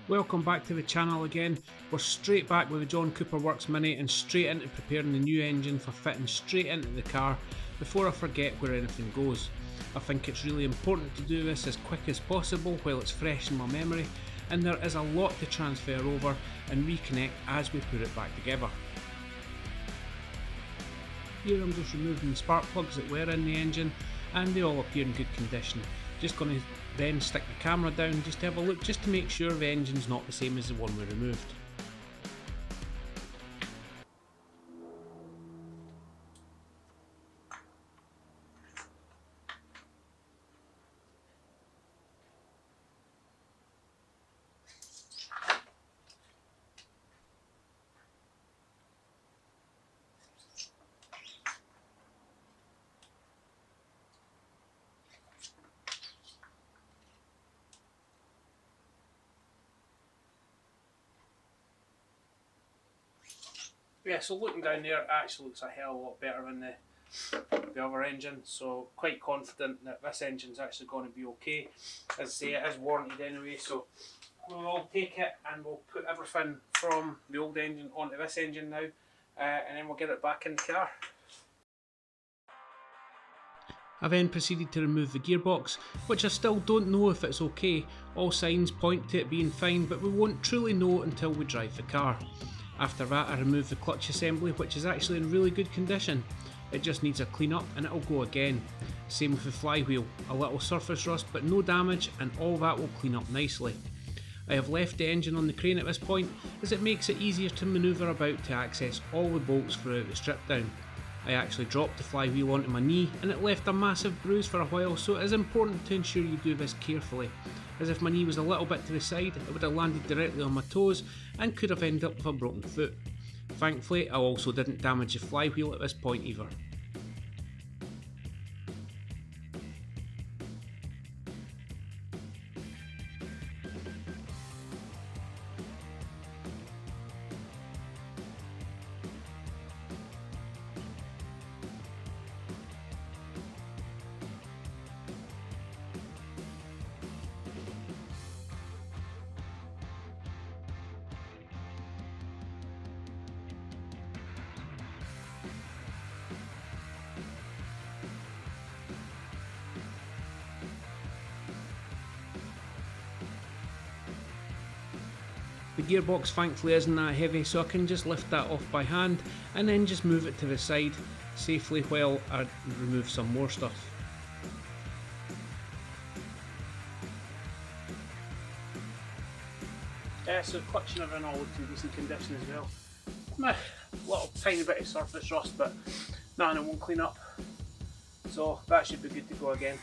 Welcome back to the channel again. We're straight back with the John Cooper Works Mini and straight into preparing the new engine for fitting straight into the car before I forget where anything goes. I think it's really important to do this as quick as possible while it's fresh in my memory, and there is a lot to transfer over and reconnect as we put it back together. Here I'm just removing the spark plugs that were in the engine and they all appear in good condition. Just going to then stick the camera down just to have a look, just to make sure the engine's not the same as the one we removed. Yeah, so looking down there, it actually looks a hell of a lot better than the other engine, so quite confident that this engine's actually going to be okay. As I say, it is warranted anyway, so we'll take it and we'll put everything from the old engine onto this engine now, and then we'll get it back in the car. I then proceeded to remove the gearbox, which I still don't know if it's okay. All signs point to it being fine, but we won't truly know until we drive the car. After that, I removed the clutch assembly, which is actually in really good condition. It just needs a clean up and it'll go again. Same with the flywheel, a little surface rust but no damage, and all that will clean up nicely. I have left the engine on the crane at this point, as it makes it easier to manoeuvre about to access all the bolts throughout the strip down. I actually dropped the flywheel onto my knee and it left a massive bruise for a while, so it is important to ensure you do this carefully, as if my knee was a little bit to the side it would have landed directly on my toes and could have ended up with a broken foot. Thankfully I also didn't damage the flywheel at this point either. The gearbox thankfully isn't that heavy, so I can just lift that off by hand and then just move it to the side safely while I remove some more stuff. So clutch and everything all looks in decent condition as well. A little tiny bit of surface rust, but nothing it won't clean up, so that should be good to go again.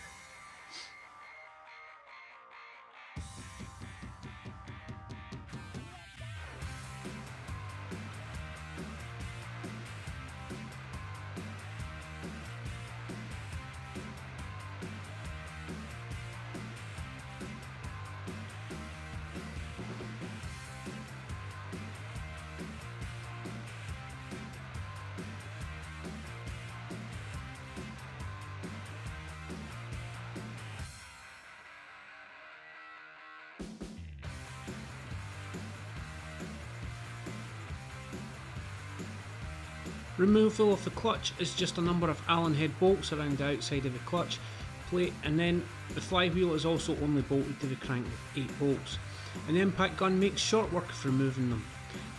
Removal of the clutch is just a number of Allen head bolts around the outside of the clutch plate, and then the flywheel is also only bolted to the crank with 8 bolts. An impact gun makes short work of removing them.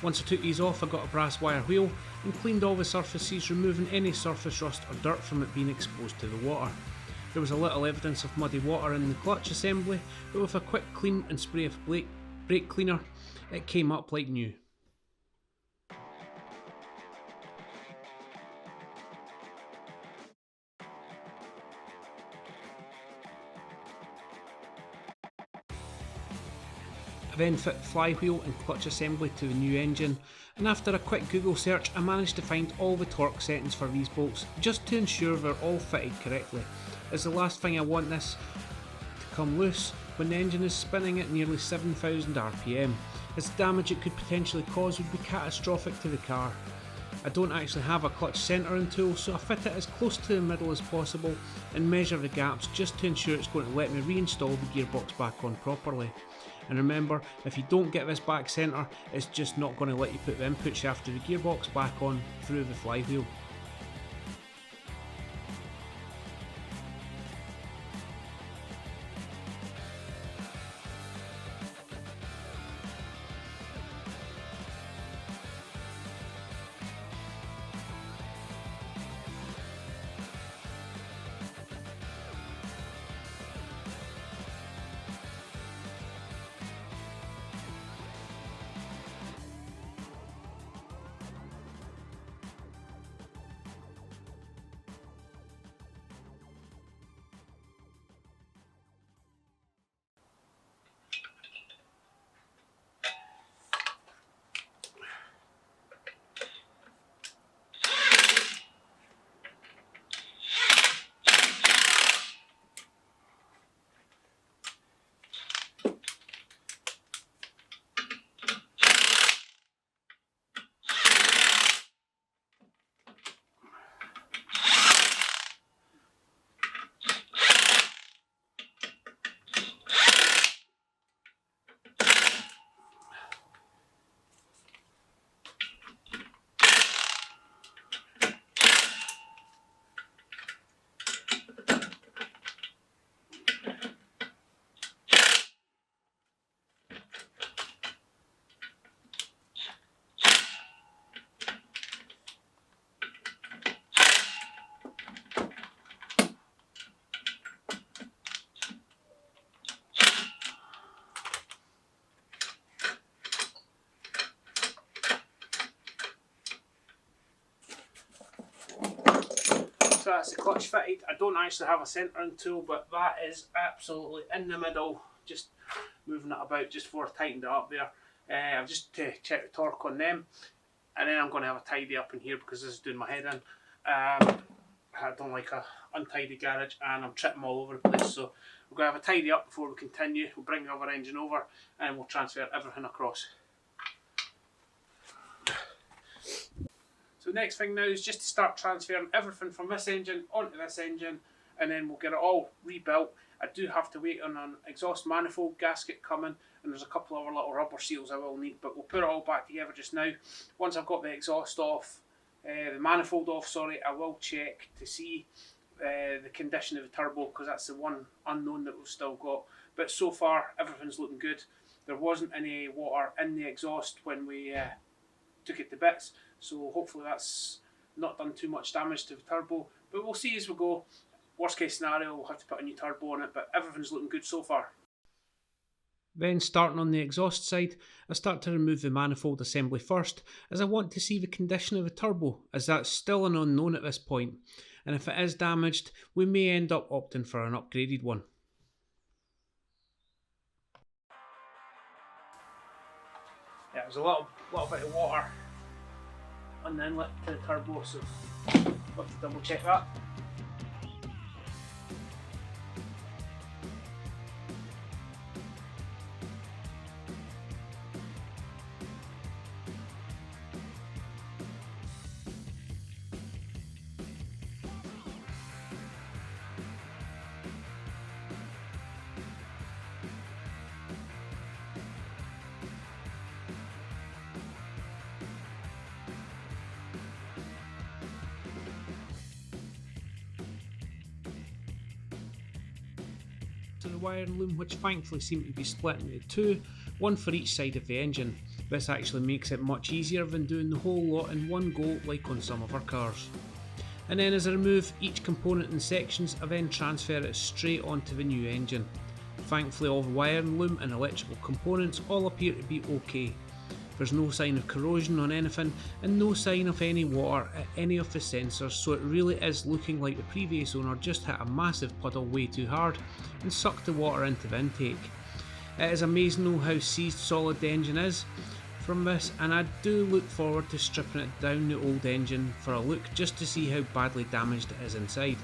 Once I took these off, I got a brass wire wheel and cleaned all the surfaces, removing any surface rust or dirt from it being exposed to the water. There was a little evidence of muddy water in the clutch assembly, but with a quick clean and spray of brake cleaner, it came up like new. I then fit flywheel and clutch assembly to the new engine, and after a quick Google search I managed to find all the torque settings for these bolts just to ensure they're all fitted correctly, as the last thing I want this to come loose when the engine is spinning at nearly 7,000 RPM, as the damage it could potentially cause would be catastrophic to the car. I don't actually have a clutch centering tool, so I fit it as close to the middle as possible and measure the gaps just to ensure it's going to let me reinstall the gearbox back on properly. And remember, if you don't get this back centre, it's just not going to let you put the input shaft of the gearbox back on through the flywheel. So that's the clutch fitted. I don't actually have a centering tool, but that is absolutely in the middle, just moving it about just before I tightened it up there. I've just checked the torque on them, and then I'm going to have a tidy up in here because this is doing my head in. I don't like a untidy garage and I'm tripping all over the place, so we're going to have a tidy up before we continue. We'll bring the other engine over and we'll transfer everything across. So the next thing now is just to start transferring everything from this engine onto this engine, and then we'll get it all rebuilt. I do have to wait on an exhaust manifold gasket coming, and there's a couple of other little rubber seals I will need, but we'll put it all back together just now. Once I've got the exhaust off, the manifold off, sorry, I will check to see the condition of the turbo, because that's the one unknown that we've still got. But so far everything's looking good. There wasn't any water in the exhaust when we took it to bits, so hopefully that's not done too much damage to the turbo, but we'll see as we go. Worst case scenario, we'll have to put a new turbo on it, but everything's looking good so far. Then starting on the exhaust side, I start to remove the manifold assembly first, as I want to see the condition of the turbo, as that's still an unknown at this point, and if it is damaged, we may end up opting for an upgraded one. Yeah, there's a little bit of water on the inlet to the turbo, so we'll have to double check that. To the wiring loom, which thankfully seem to be split into two, one for each side of the engine. This actually makes it much easier than doing the whole lot in one go like on some of our cars. And then as I remove each component in sections, I then transfer it straight onto the new engine. Thankfully all the wiring loom and electrical components all appear to be okay. There's no sign of corrosion on anything and no sign of any water at any of the sensors, so it really is looking like the previous owner just hit a massive puddle way too hard and sucked the water into the intake. It is amazing though how seized solid the engine is from this, and I do look forward to stripping it down the old engine for a look just to see how badly damaged it is inside.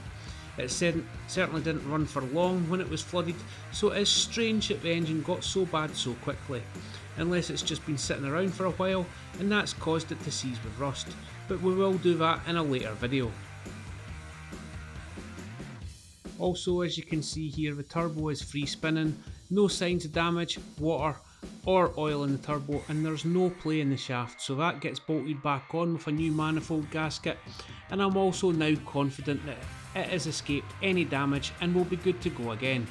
It certainly didn't run for long when it was flooded, so it is strange that the engine got so bad so quickly, unless it's just been sitting around for a while and that's caused it to seize with rust, but we will do that in a later video. Also, as you can see here, the turbo is free spinning, No signs of damage, water or oil in the turbo, and there's no play in the shaft, so that gets bolted back on with a new manifold gasket, and I'm also now confident that it has escaped any damage and will be good to go again.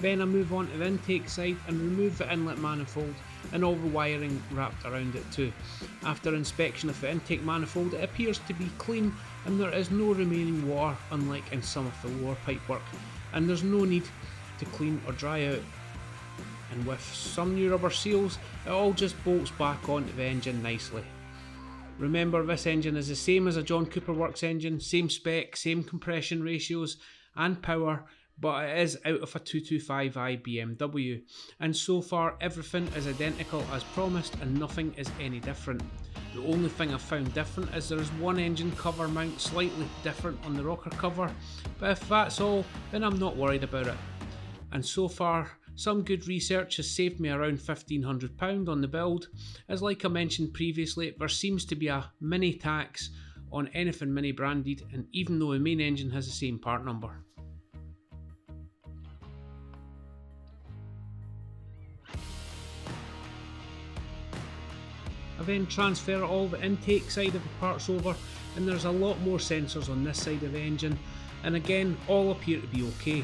Then I move on to the intake side and remove the inlet manifold and all the wiring wrapped around it too. After inspection of the intake manifold, it appears to be clean and there is no remaining water, unlike in some of the lower pipework, and there's no need to clean or dry out. And with some new rubber seals, it all just bolts back onto the engine nicely. Remember, this engine is the same as a John Cooper Works engine, same spec, same compression ratios and power, but it is out of a 225i BMW, and so far everything is identical as promised and nothing is any different. The only thing I've found different is there is one engine cover mount slightly different on the rocker cover, but if that's all, then I'm not worried about it. And so far, some good research has saved me around £1,500 on the build, as like I mentioned previously, there seems to be a mini tax on anything mini branded, and even though the main engine has the same part number. I then transfer all the intake side of the parts over, and there's a lot more sensors on this side of the engine, and again all appear to be okay.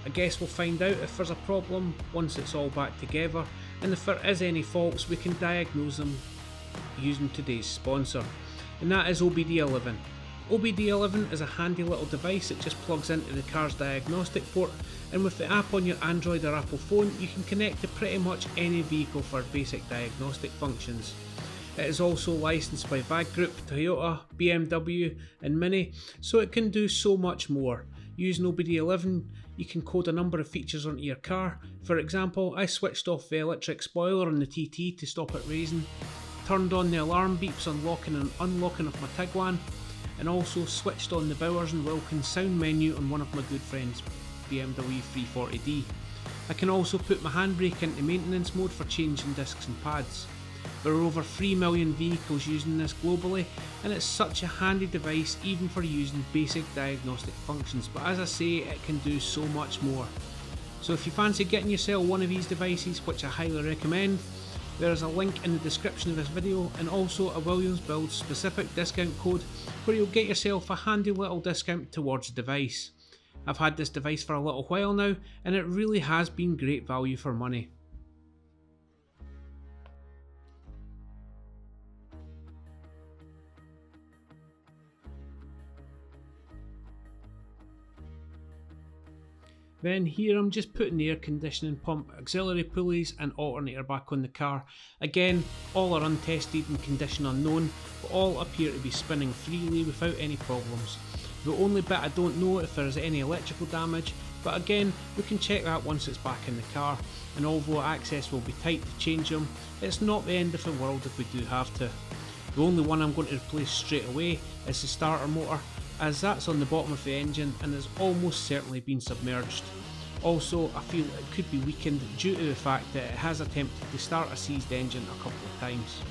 I guess we'll find out if there's a problem once it's all back together, and if there is any faults we can diagnose them using today's sponsor, and that is OBD11. OBD11 is a handy little device that just plugs into the car's diagnostic port, and with the app on your Android or Apple phone you can connect to pretty much any vehicle for basic diagnostic functions. It is also licensed by VAG Group, Toyota, BMW and Mini, so it can do so much more. Using OBD11 you can code a number of features onto your car. For example, I switched off the electric spoiler on the TT to stop it raising, turned on the alarm beeps on locking and unlocking of my Tiguan, and also switched on the Bowers & Wilkins sound menu on one of my good friends' BMW 340d. I can also put my handbrake into maintenance mode for changing discs and pads. There are over 3 million vehicles using this globally, and it's such a handy device even for using basic diagnostic functions, but as I say, it can do so much more. So if you fancy getting yourself one of these devices, which I highly recommend, there is a link in the description of this video and also a Williams Build specific discount code where you'll get yourself a handy little discount towards the device. I've had this device for a little while now and it really has been great value for money. Then here I'm just putting the air conditioning pump, auxiliary pulleys and alternator back on the car. Again, all are untested and condition unknown, but all appear to be spinning freely without any problems. The only bit I don't know if there is any electrical damage, but again we can check that once it's back in the car, and although access will be tight to change them, it's not the end of the world if we do have to. The only one I'm going to replace straight away is the starter motor, as that's on the bottom of the engine and has almost certainly been submerged. Also, I feel it could be weakened due to the fact that it has attempted to start a seized engine a couple of times.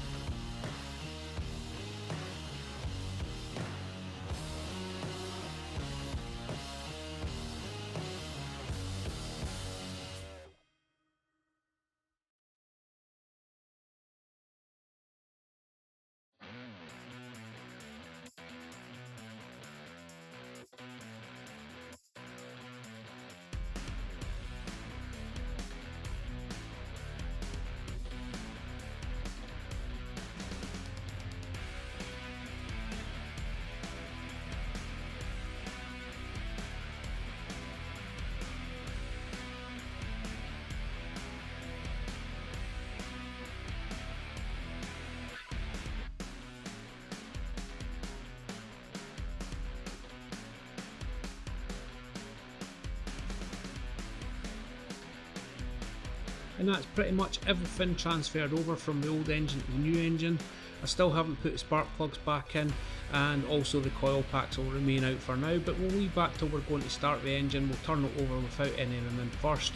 And that's pretty much everything transferred over from the old engine to the new engine. I still haven't put the spark plugs back in, and also the coil packs will remain out for now, but we'll leave that till we're going to start the engine. We'll turn it over without anything in first.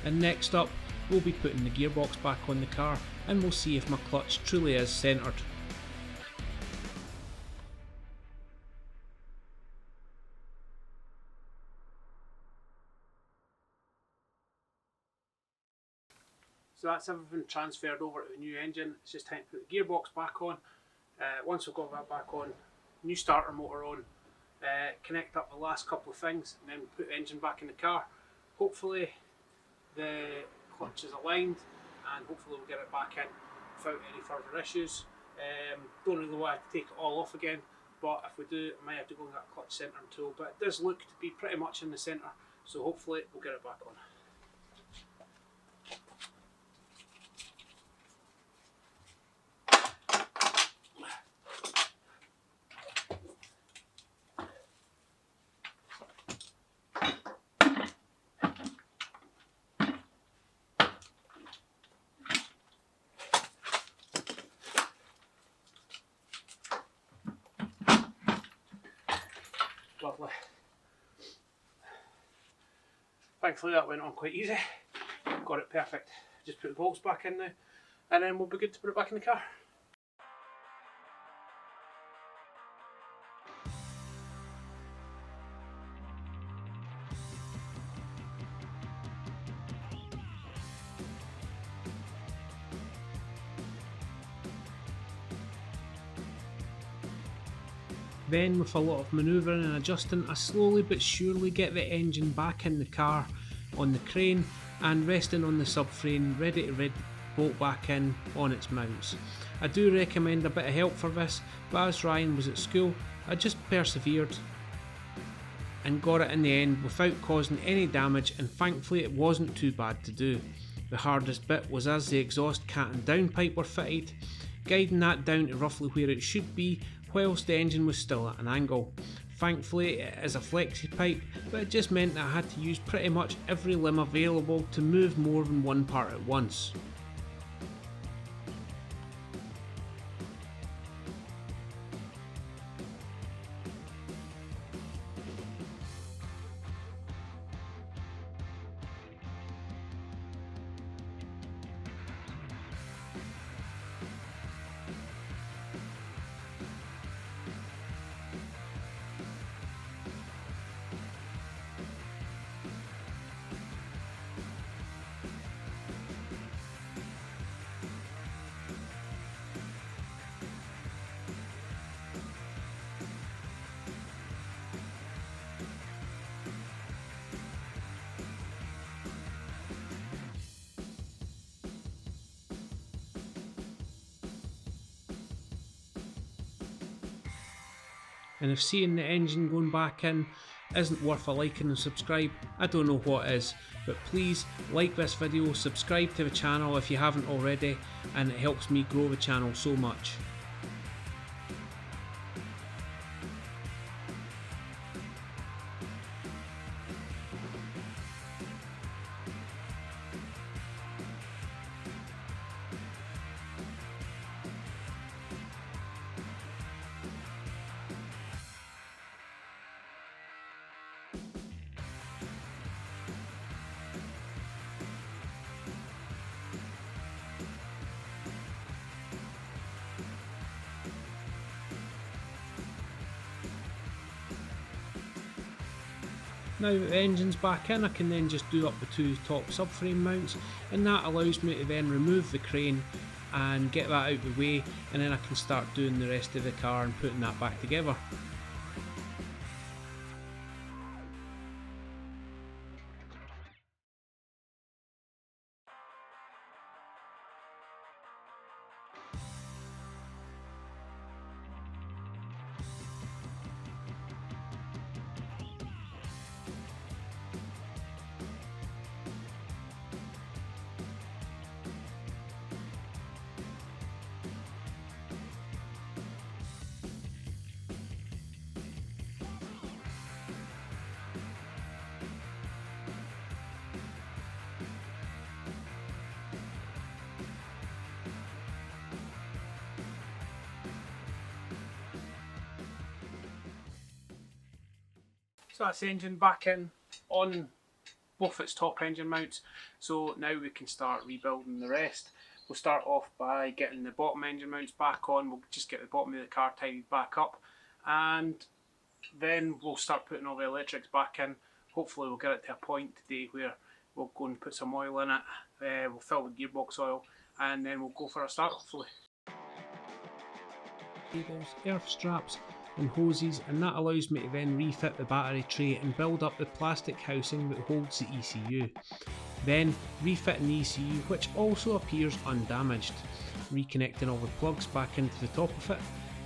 And next up, we'll be putting the gearbox back on the car, and we'll see if my clutch truly is centred. So that's everything transferred over to the new engine. It's just time to put the gearbox back on. Once we've got that back on, new starter motor on, connect up the last couple of things, and then put the engine back in the car. Hopefully the clutch is aligned, and hopefully we'll get it back in without any further issues. Don't really want to take it all off again, but if we do, I might have to go and get a clutch centering tool, but it does look to be pretty much in the centre, so hopefully we'll get it back on. Lovely. Thankfully that went on quite easy. Got it perfect. Just put the bolts back in now, and then we'll be good to put it back in the car. Then, with a lot of manoeuvring and adjusting, I slowly but surely get the engine back in the car on the crane and resting on the subframe, ready to bolt back in on its mounts. I do recommend a bit of help for this, but as Ryan was at school, I just persevered and got it in the end without causing any damage, and thankfully it wasn't too bad to do. The hardest bit was as the exhaust cat and down pipe were fitted, guiding that down to roughly where it should be whilst the engine was still at an angle. Thankfully it is a flexi pipe, but it just meant that I had to use pretty much every limb available to move more than one part at once. And if seeing the engine going back in isn't worth a like and subscribe, I don't know what is. But please like this video, subscribe to the channel if you haven't already, and it helps me grow the channel so much. Now that the engine's back in, I can then just do up the two top subframe mounts, and that allows me to then remove the crane and get that out of the way, and then I can start doing the rest of the car and putting that back together. that's the engine back in on both its top engine mounts, so now we can start rebuilding the rest. We'll start off by getting the bottom engine mounts back on. We'll just get the bottom of the car tidied back up, and then we'll start putting all the electrics back in. Hopefully we'll get it to a point today where we'll go and put some oil in it, we'll fill the gearbox oil, and then we'll go for a start hopefully. Cables, earth straps and hoses, and that allows me to then refit the battery tray and build up the plastic housing that holds the ECU. Then refitting the ECU, which also appears undamaged. Reconnecting all the plugs back into the top of it.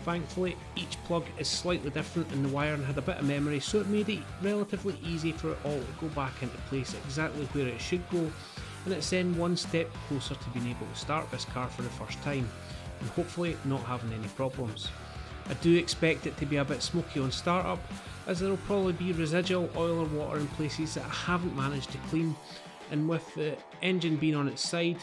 Thankfully each plug is slightly different and the wiring had a bit of memory, so it made it relatively easy for it all to go back into place exactly where it should go, and it's then one step closer to being able to start this car for the first time and hopefully not having any problems. I do expect it to be a bit smoky on startup, as there will probably be residual oil or water in places that I haven't managed to clean, and with the engine being on its side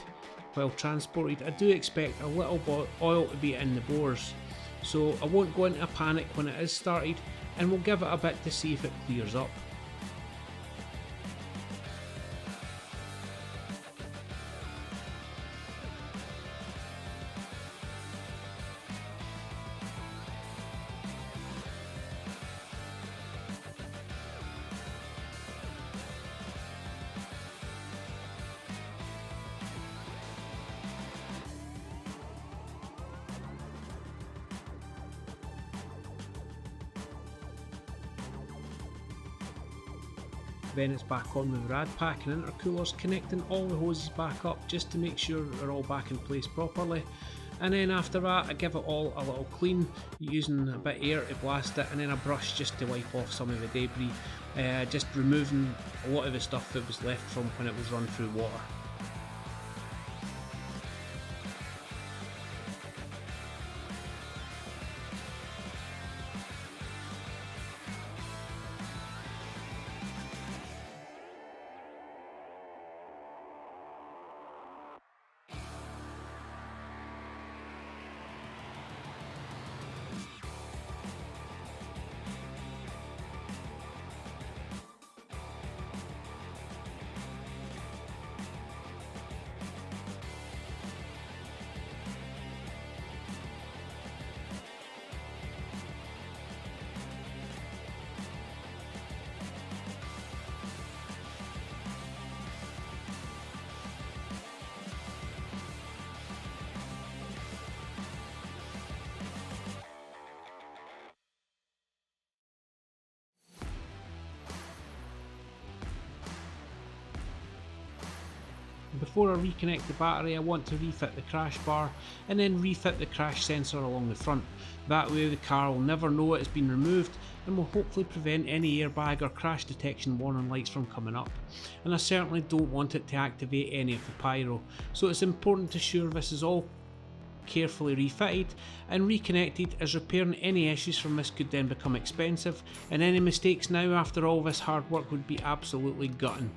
while transported, I do expect a little oil to be in the bores, so I won't go into a panic when it is started, and we'll give it a bit to see if it clears up. Then it's back on with the rad pack and intercoolers, connecting all the hoses back up just to make sure they're all back in place properly. And then after that I give it all a little clean using a bit of air to blast it, and then a brush just to wipe off some of the debris, just removing a lot of the stuff that was left from when it was run through water. Before I reconnect the battery, I want to refit the crash bar and then refit the crash sensor along the front. That way the car will never know it has been removed and will hopefully prevent any airbag or crash detection warning lights from coming up. And I certainly don't want it to activate any of the pyro, so it's important to ensure this is all carefully refitted and reconnected, as repairing any issues from this could then become expensive, and any mistakes now after all this hard work would be absolutely gutting.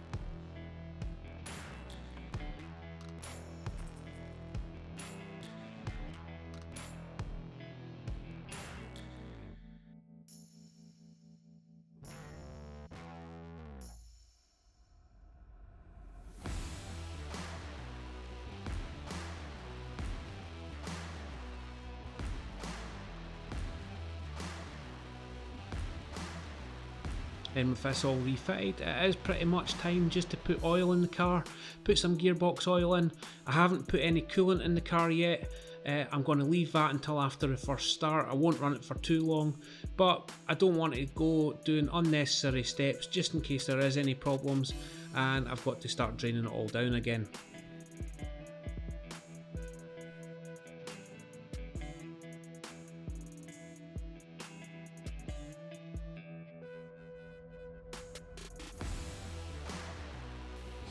Then with this all refitted, it is pretty much time just to put oil in the car, put some gearbox oil in. I haven't put any coolant in the car yet. I'm going to leave that until after the first start. I won't run it for too long, but I don't want to go doing unnecessary steps just in case there is any problems and I've got to start draining it all down again.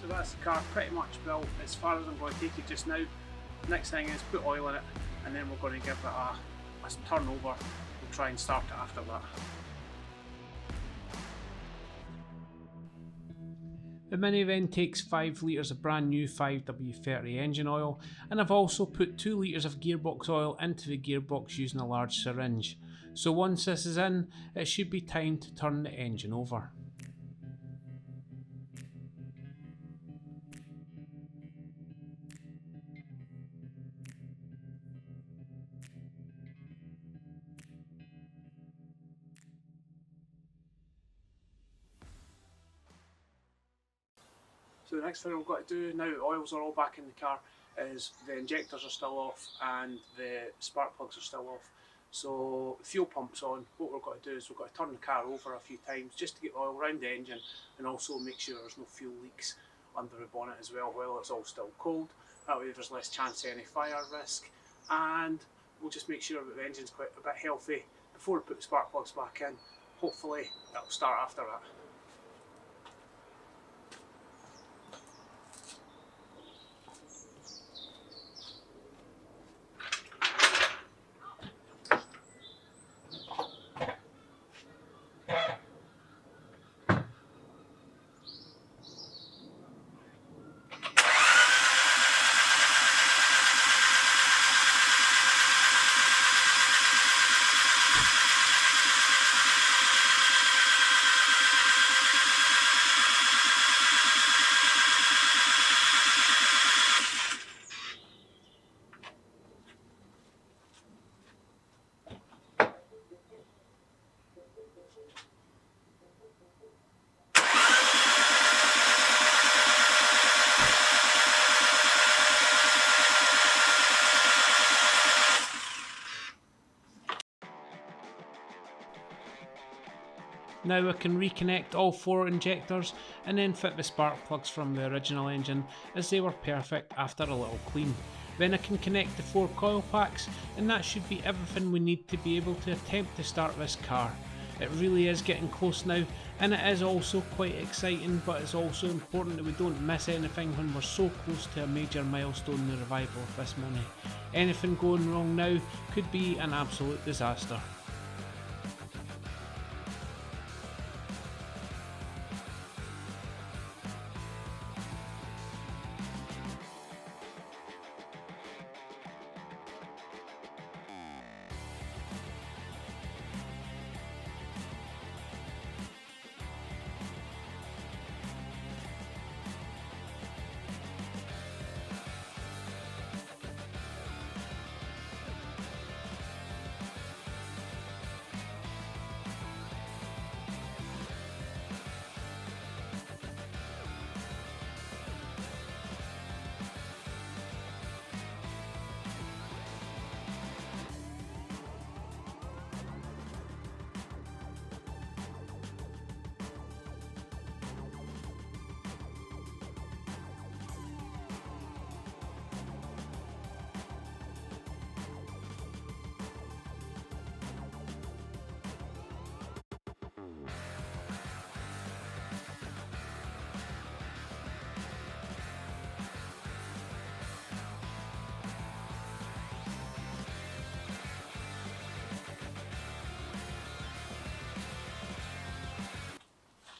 So that's the car pretty much built as far as I'm going to take it just now. Next thing is put oil in it, and then we're going to give it a turn over. We'll try and start it after that. The Mini then takes 5 litres of brand new 5W30 engine oil, and I've also put 2 litres of gearbox oil into the gearbox using a large syringe. So once this is in, it should be time to turn the engine over. So the next thing we've got to do, now that the oils are all back in the car, is the injectors are still off and the spark plugs are still off. So the fuel pump's on. What we've got to do is we've got to turn the car over a few times just to get oil around the engine, and also make sure there's no fuel leaks under the bonnet as well while it's all still cold. That way there's less chance of any fire risk, and we'll just make sure that the engine's quite a bit healthy before we put the spark plugs back in. Hopefully it'll start after that. Now I can reconnect all 4 injectors and then fit the spark plugs from the original engine, as they were perfect after a little clean. Then I can connect the 4 coil packs, and that should be everything we need to be able to attempt to start this car. It really is getting close now, and it is also quite exciting, but it's also important that we don't miss anything when we're so close to a major milestone in the revival of this money. Anything going wrong now could be an absolute disaster.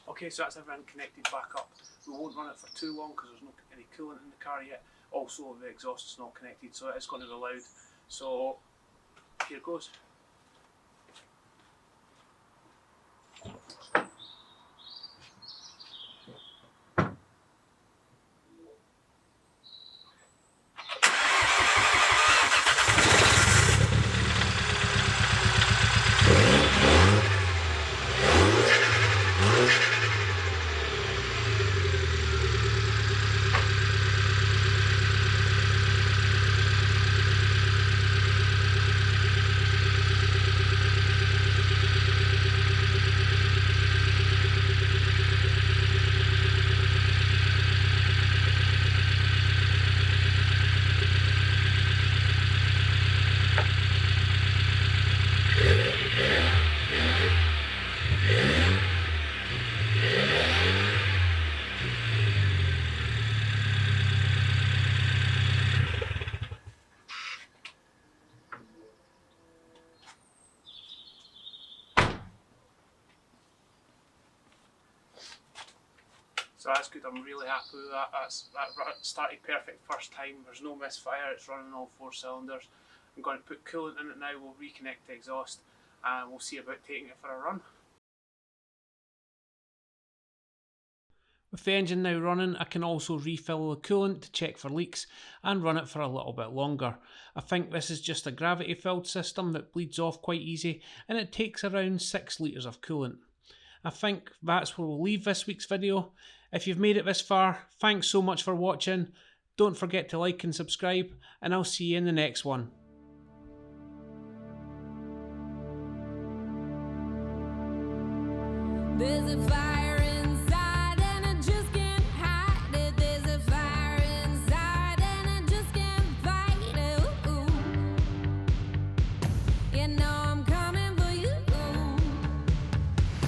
Okay, so that's everything connected back up. We won't run it for too long because there's no any coolant in the car yet. Also, the exhaust is not connected, so it is going to be loud. So here goes. So that's good, I'm really happy with that. That started perfect first time, there's no misfire, it's running all 4 cylinders. I'm going to put coolant in it now, we'll reconnect the exhaust and we'll see about taking it for a run. With the engine now running, I can also refill the coolant to check for leaks and run it for a little bit longer. I think this is just a gravity filled system that bleeds off quite easy, and it takes around 6 litres of coolant. I think that's where we'll leave this week's video. If you've made it this far, thanks so much for watching. Don't forget to like and subscribe, and I'll see you in the next one. There's a fire